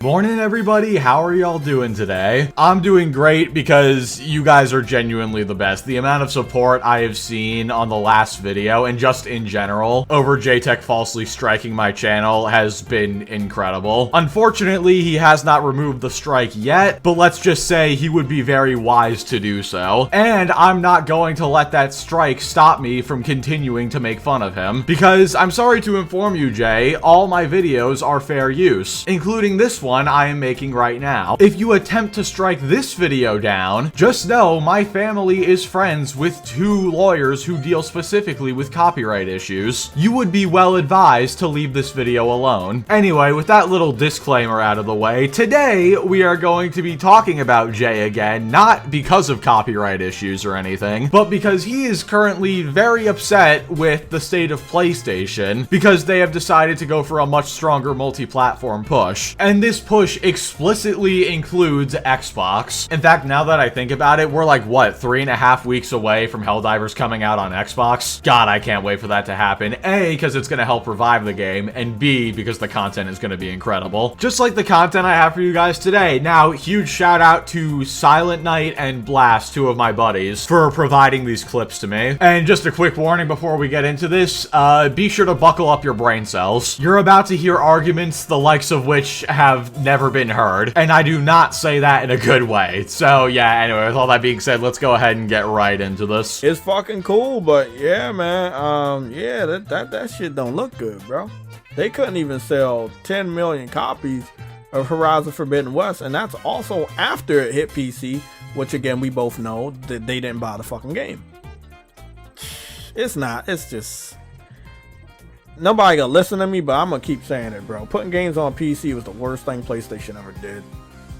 Morning everybody, how are y'all doing today? I'm doing great because you guys are genuinely the best. The amount of support I have seen on the last video and just in general over JayTech falsely striking my channel has been incredible. Unfortunately, he has not removed the strike yet, but let's just say he would be very wise to do so. And I'm not going to let that strike stop me from continuing to make fun of him because I'm sorry to inform you, Jay, all my videos are fair use, including this one I am making right now. If you attempt to strike this video down, just know my family is friends with 2 lawyers who deal specifically with copyright issues. You would be well advised to leave this video alone. Anyway, with that little disclaimer out of the way, today we are going to be talking about Jay again, not because of copyright issues or anything, but because he is currently very upset with the state of PlayStation because they have decided to go for a much stronger multi-platform push. And this push explicitly includes Xbox. In fact, now that I think about it, we're like, what, 3.5 weeks away from Helldivers coming out on Xbox? God, I can't wait for that to happen. A, because it's going to help revive the game, and B, because the content is going to be incredible. Just like the content I have for you guys today. Now, huge shout out to Silent Night and Blast, 2 of my buddies, for providing these clips to me. And just a quick warning before we get into this, be sure to buckle up your brain cells. You're about to hear arguments the likes of which have never been heard, and I do not say that in a good way. So yeah, anyway, with all that being said, let's go ahead and get right into this. It's fucking cool, but yeah, man, yeah, that shit don't look good, bro. They couldn't even sell 10 million copies of Horizon Forbidden West, and that's also after it hit PC, which again, we both know that they didn't buy the fucking game. It's just... Nobody gonna listen to me, but I'm gonna keep saying it, bro. Putting games on PC was the worst thing PlayStation ever did.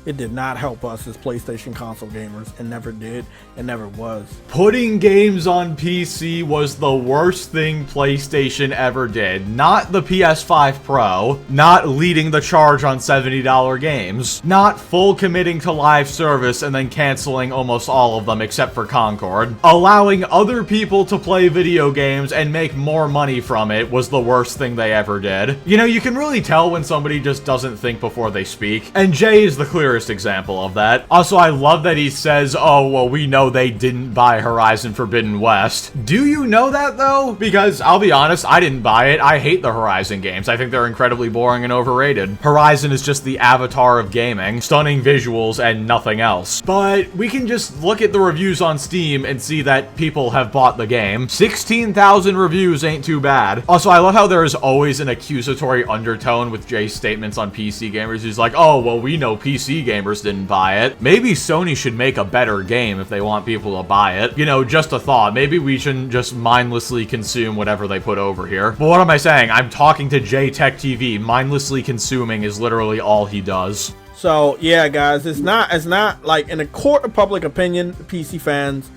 It did not help us as PlayStation console gamers. It never did. It never was. Putting games on PC was the worst thing PlayStation ever did. Not the PS5 Pro. Not leading the charge on $70 games. Not full committing to live service and then canceling almost all of them except for Concord. Allowing other people to play video games and make more money from it was the worst thing they ever did. You know, you can really tell when somebody just doesn't think before they speak. And Jay is the clearest example of that. Also, I love that he says, oh, well, we know they didn't buy Horizon Forbidden West. Do you know that, though? Because, I'll be honest, I didn't buy it. I hate the Horizon games. I think they're incredibly boring and overrated. Horizon is just the avatar of gaming. Stunning visuals and nothing else. But we can just look at the reviews on Steam and see that people have bought the game. 16,000 reviews ain't too bad. Also, I love how there is always an accusatory undertone with Jay's statements on PC gamers. He's like, oh, well, we know PC gamers didn't buy it. Maybe Sony should make a better game if they want people to buy it. You know, just a thought. Maybe we shouldn't just mindlessly consume whatever they put over here. But what am I saying? I'm talking to JaytechTV. Mindlessly consuming is literally all he does. So yeah, guys, it's not like in a court of public opinion, PC fans,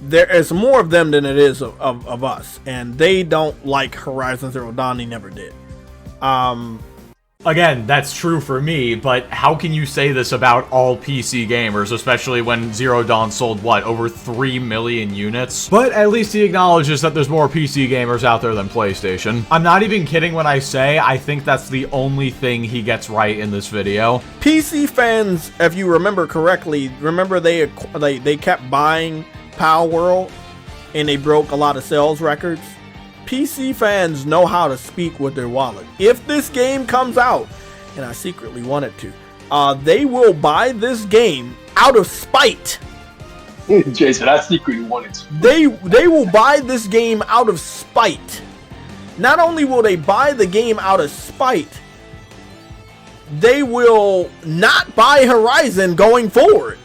there is more of them than it is of us, and they don't like Horizon Zero Dawn. They never did. Again, that's true for me, but how can you say this about all PC gamers, especially when Zero Dawn sold, what, over 3 million units? But at least he acknowledges that there's more PC gamers out there than PlayStation. I'm not even kidding when I say I think that's the only thing he gets right in this video. PC fans, if you remember correctly, remember they kept buying Power World, and they broke a lot of sales records. PC fans know how to speak with their wallet. If this game comes out, and I secretly want it to, they will buy this game out of spite. Jason, I secretly want it to. They will buy this game out of spite. Not only will they buy the game out of spite, they will not buy Horizon going forward.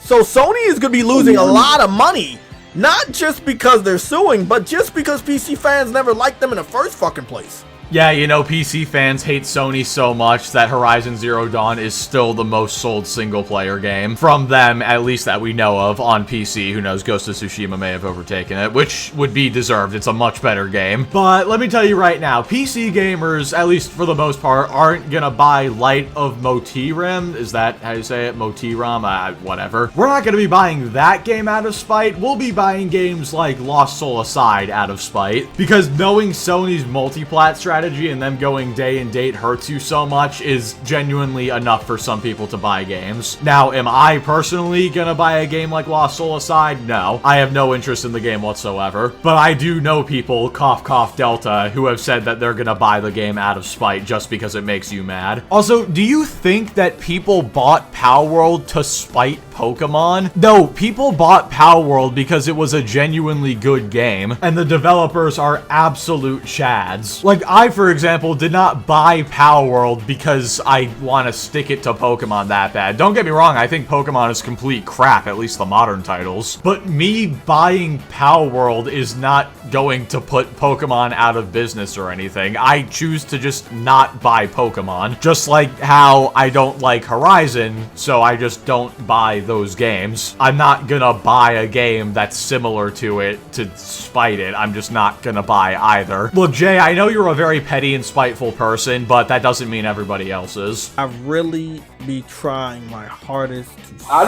So Sony is going to be losing a lot of money. Not just because they're suing, but just because PC fans never liked them in the first fucking place. Yeah, you know, PC fans hate Sony so much that Horizon Zero Dawn is still the most sold single-player game. From them, at least that we know of, on PC. Who knows, Ghost of Tsushima may have overtaken it, which would be deserved. It's a much better game. But let me tell you right now, PC gamers, at least for the most part, aren't gonna buy Light of Motiram. Is that how you say it? Motiram? Whatever. We're not gonna be buying that game out of spite. We'll be buying games like Lost Soul Aside out of spite. Because knowing Sony's multi-plat strategy strategy and them going day and date hurts you so much is genuinely enough for some people to buy games. Now, am I personally gonna buy a game like Lost Soul Aside? No. I have no interest in the game whatsoever. But I do know people, cough cough Delta, who have said that they're gonna buy the game out of spite just because it makes you mad. Also, do you think that people bought Palworld to spite Pokemon? No, people bought Palworld because it was a genuinely good game, and the developers are absolute chads. Like, I, for example, did not buy Palworld because I want to stick it to Pokemon that bad. Don't get me wrong, I think Pokemon is complete crap, at least the modern titles. But me buying Palworld is not going to put Pokemon out of business or anything. I choose to just not buy Pokemon. Just like how I don't like Horizon, so I just don't buy those games. I'm not gonna buy a game that's similar to it to spite it. I'm just not gonna buy either. Look, Jay, I know you're a very petty and spiteful person, but that doesn't mean everybody else is. I really be trying my hardest to I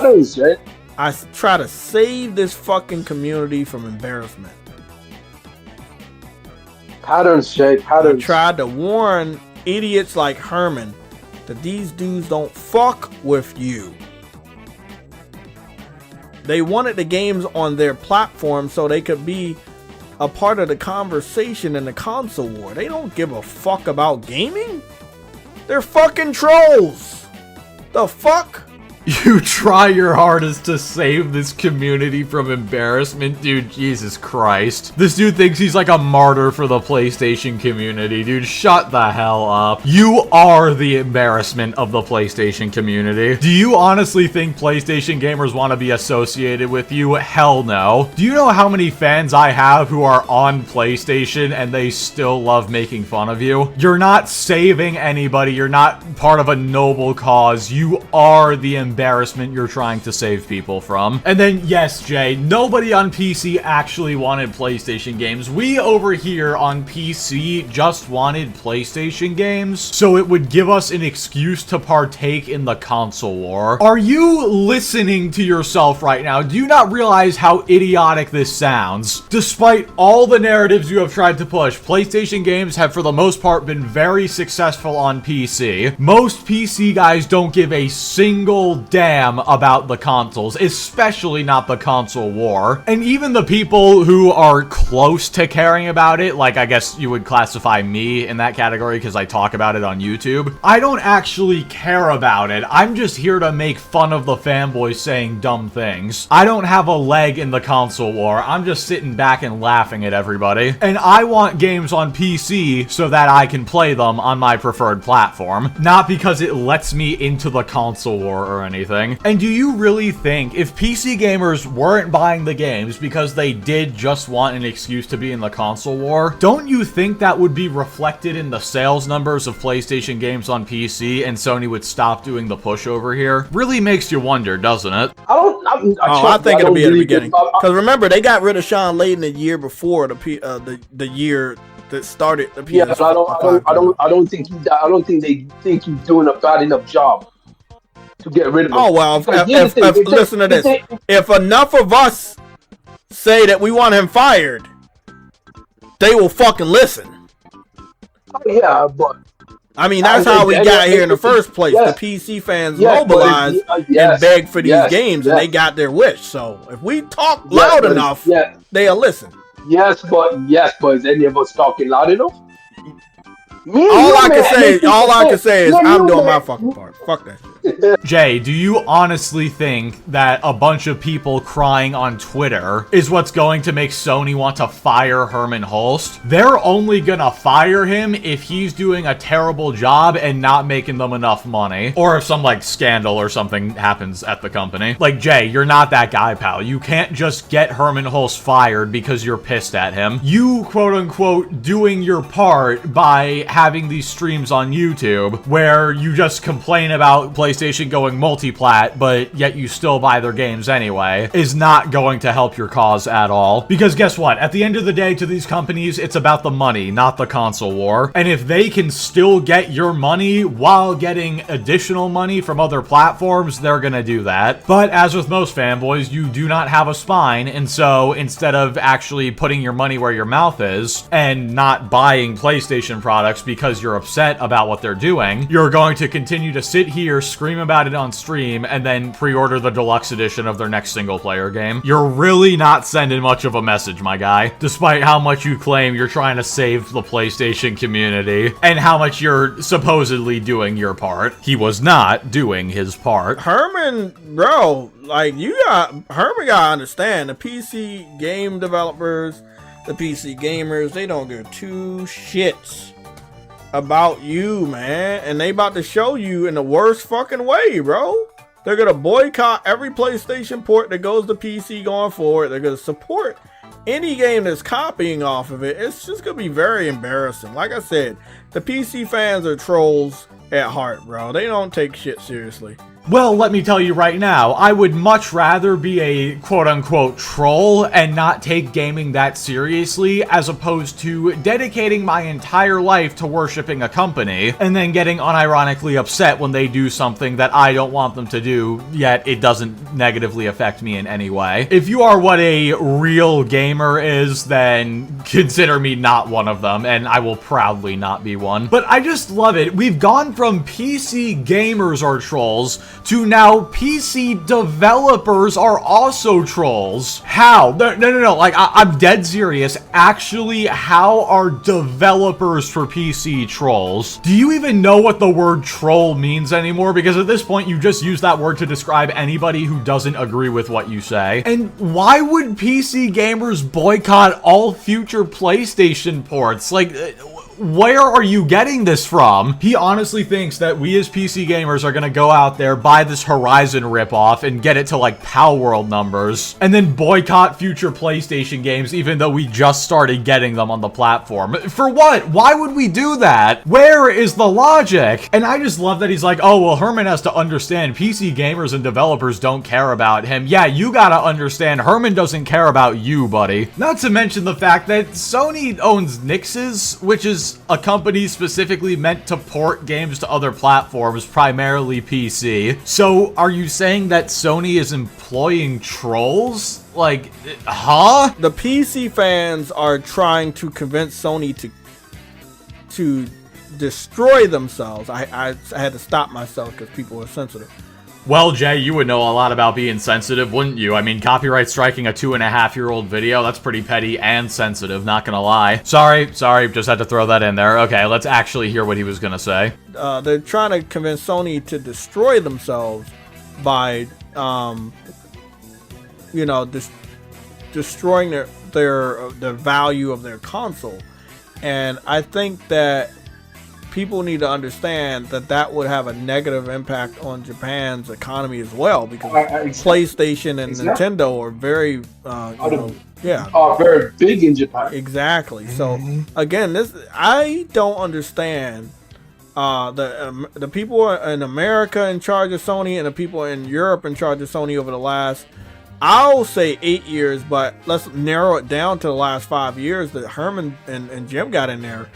don't say. I try to save this fucking community from embarrassment. Patterns, Jay, I patterns. tried to warn idiots like Herman that these dudes don't fuck with you. They wanted the games on their platform so they could be a part of the conversation in the console war. They don't give a fuck about gaming. They're fucking trolls. The fuck? You try your hardest to save this community from embarrassment, dude. Jesus Christ. This dude thinks he's like a martyr for the PlayStation community, dude. Shut the hell up. You are the embarrassment of the PlayStation community. Do you honestly think PlayStation gamers want to be associated with you? Hell no. Do you know how many fans I have who are on PlayStation and they still love making fun of you? You're not saving anybody. You're not part of a noble cause. You are the embarrassment you're trying to save people from. And then, yes, Jay, nobody on PC actually wanted PlayStation games. We over here on PC just wanted PlayStation games, so it would give us an excuse to partake in the console war. Are you listening to yourself right now? Do you not realize how idiotic this sounds? Despite all the narratives you have tried to push, PlayStation games have for the most part been very successful on PC. Most PC guys don't give a single damn about the consoles, especially not the console war. And even the people who are close to caring about it, like I guess you would classify me in that category because I talk about it on YouTube, I don't actually care about it. I'm just here to make fun of the fanboys saying dumb things. I don't have a leg in the console war. I'm just sitting back and laughing at everybody. And I want games on PC so that I can play them on my preferred platform, not because it lets me into the console war or anything. And do you really think if PC gamers weren't buying the games because they did just want an excuse to be in the console war, don't you think that would be reflected in the sales numbers of PlayStation games on PC and Sony would stop doing the push over here? Really makes you wonder, doesn't it? I think it'll be at the beginning. Because remember, they got rid of Sean Layden the year before the year that started the PS. Yeah, but I don't think they think he's doing a bad enough job to get rid of him. Oh well, listen to this. If enough of us say that we want him fired, they will fucking listen. Oh, yeah, but I mean that's how we got here in the first place. Yes. The PC fans mobilized and begged for these games, and they got their wish. So if we talk loud enough, they'll listen. Yes, but is any of us talking loud enough? All I can say is I'm doing my fucking part. Fuck that shit. Jay, do you honestly think that a bunch of people crying on Twitter is what's going to make Sony want to fire Herman Hulst? They're only gonna fire him if he's doing a terrible job and not making them enough money. Or if some, like, scandal or something happens at the company. Like, Jay, you're not that guy, pal. You can't just get Herman Hulst fired because you're pissed at him. You, quote-unquote, doing your part by having these streams on YouTube where you just complain about PlayStation going multi-plat, but yet you still buy their games anyway, is not going to help your cause at all. Because guess what? At the end of the day, to these companies, it's about the money, not the console war. And if they can still get your money while getting additional money from other platforms, they're gonna do that. But as with most fanboys, you do not have a spine, and so instead of actually putting your money where your mouth is and not buying PlayStation products because you're upset about what they're doing, you're going to continue to sit here, scream about it on stream, and then pre-order the deluxe edition of their next single-player game. You're really not sending much of a message, my guy, despite how much you claim you're trying to save the PlayStation community and how much you're supposedly doing your part. He was not doing his part. Herman, bro, like, Herman gotta understand, the PC game developers, the PC gamers, they don't give two shits about you, man. And they about to show you in the worst fucking way, bro. They're gonna boycott every PlayStation port that goes to PC going forward. They're gonna support any game that's copying off of it. It's just gonna be very embarrassing. Like I said, the PC fans are trolls at heart, bro. They don't take shit seriously. Well, let me tell you right now, I would much rather be a quote-unquote troll and not take gaming that seriously as opposed to dedicating my entire life to worshiping a company and then getting unironically upset when they do something that I don't want them to do, yet it doesn't negatively affect me in any way. If you are what a real gamer is, then consider me not one of them, and I will proudly not be one. But I just love it. We've gone from PC gamers are trolls to now PC developers are also trolls. How? No. Like, I'm dead serious. Actually, how are developers for PC trolls? Do you even know what the word troll means anymore? Because at this point, you just use that word to describe anybody who doesn't agree with what you say. And why would PC gamers boycott all future PlayStation ports? Like, where are you getting this from? He honestly thinks that we as PC gamers are gonna go out there, buy this Horizon ripoff, and get it to like Pal World numbers, and then boycott future PlayStation games even though we just started getting them on the platform. For what? Why would we do that? Where is the logic? And I just love that he's like, oh, well, Herman has to understand PC gamers and developers don't care about him. Yeah, you gotta understand, Herman doesn't care about you, buddy. Not to mention the fact that Sony owns Nixes, which is a company specifically meant to port games to other platforms, primarily PC. So, are you saying that Sony is employing trolls? Like, huh? The PC fans are trying to convince Sony to destroy themselves. I had to stop myself because people are sensitive. Well, Jay, you would know a lot about being sensitive, wouldn't you? I mean, copyright striking a 2.5-year-old video, that's pretty petty and sensitive, not gonna lie. Sorry, just had to throw that in there. Okay, let's actually hear what he was gonna say. They're trying to convince Sony to destroy themselves by, you know, destroying the value of their console. And I think that people need to understand that that would have a negative impact on Japan's economy as well, because PlayStation and Nintendo are very, are very big in Japan. Exactly. So again, I don't understand the people in America in charge of Sony and the people in Europe in charge of Sony over the last, I'll say 8 years, but let's narrow it down to the last 5 years that Herman and Jim got in there.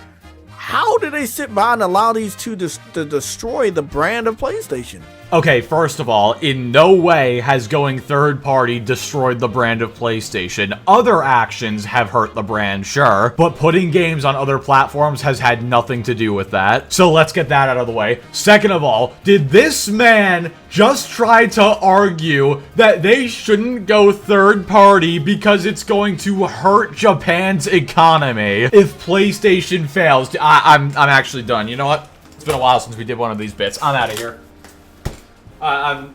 How did they sit by and allow these two to destroy the brand of PlayStation? Okay, first of all, in no way has going third party destroyed the brand of PlayStation. Other actions have hurt the brand, sure, but putting games on other platforms has had nothing to do with that. So let's get that out of the way. Second of all, did this man just try to argue that they shouldn't go third party because it's going to hurt Japan's economy if PlayStation fails? I'm actually done. You know what? It's been a while since we did one of these bits. I'm out of here. I'm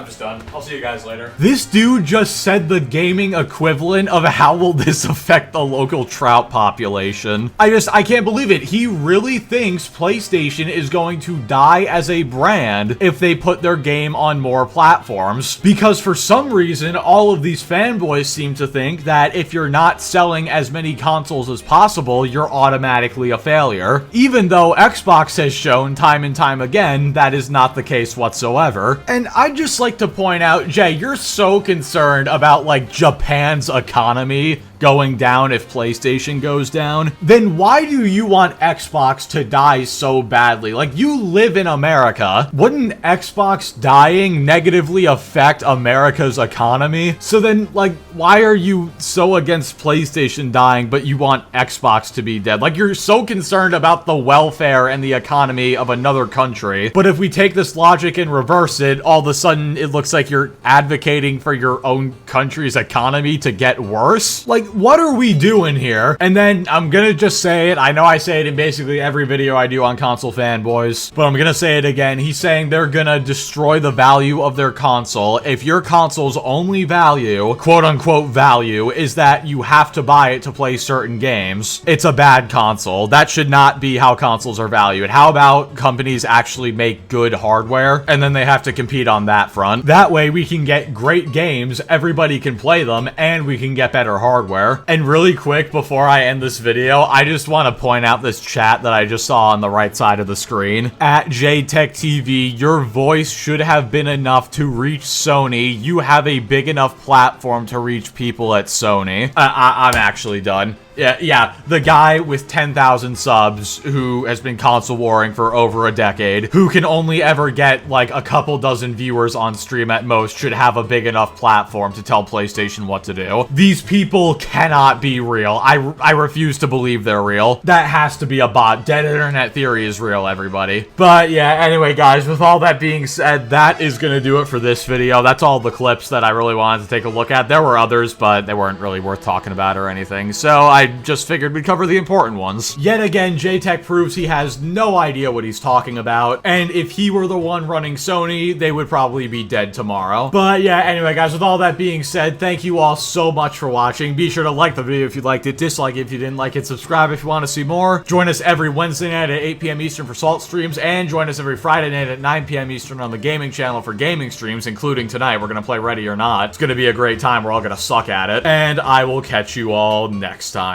just done. I'll see you guys later. This dude just said the gaming equivalent of how will this affect the local trout population. I can't believe it. He really thinks PlayStation is going to die as a brand if they put their game on more platforms. Because for some reason, all of these fanboys seem to think that if you're not selling as many consoles as possible, you're automatically a failure. Even though Xbox has shown time and time again that is not the case whatsoever. And I'd just like to point out, Jay, you're so concerned about, like, Japan's economy going down if PlayStation goes down, then why do you want Xbox to die so badly? Like, you live in America. Wouldn't Xbox dying negatively affect America's economy? So then, like, why are you so against PlayStation dying, but you want Xbox to be dead? Like, you're so concerned about the welfare and the economy of another country. But if we take this logic and reverse it, all of a sudden it looks like you're advocating for your own country's economy to get worse. Like, what are we doing here? And then I'm gonna just say it. I know I say it in basically every video I do on Console Fanboys, but I'm gonna say it again. He's saying they're gonna destroy the value of their console. If your console's only value, quote unquote value, is that you have to buy it to play certain games, it's a bad console. That should not be how consoles are valued. How about companies actually make good hardware and then they have to compete on that front? That way we can get great games, everybody can play them, and we can get better hardware. And really quick, before I end this video, I just want to point out this chat that I just saw on the right side of the screen. At JaytechTV, your voice should have been enough to reach Sony. You have a big enough platform to reach people at Sony. I'm actually done. Yeah, the guy with 10,000 subs who has been console warring for over a decade, who can only ever get like a couple dozen viewers on stream at most, should have a big enough platform to tell PlayStation what to do. These people cannot be real. I refuse to believe they're real. That has to be a bot. Dead internet theory is real, everybody. But yeah, anyway, guys, with all that being said, that is gonna do it for this video. That's all the clips that I really wanted to take a look at. There were others, but they weren't really worth talking about or anything. So I just figured we'd cover the important ones. Yet again, JayTech proves he has no idea what he's talking about, and if he were the one running Sony, they would probably be dead tomorrow. But yeah, anyway, guys, with all that being said, thank you all so much for watching. Be sure to like the video if you liked it, dislike it if you didn't like it, subscribe if you want to see more. Join us every Wednesday night at 8 p.m. Eastern for Salt streams, and join us every Friday night at 9 p.m. Eastern on the gaming channel for gaming streams, including tonight. We're gonna play Ready or Not. It's gonna be a great time. We're all gonna suck at it, and I will catch you all next time.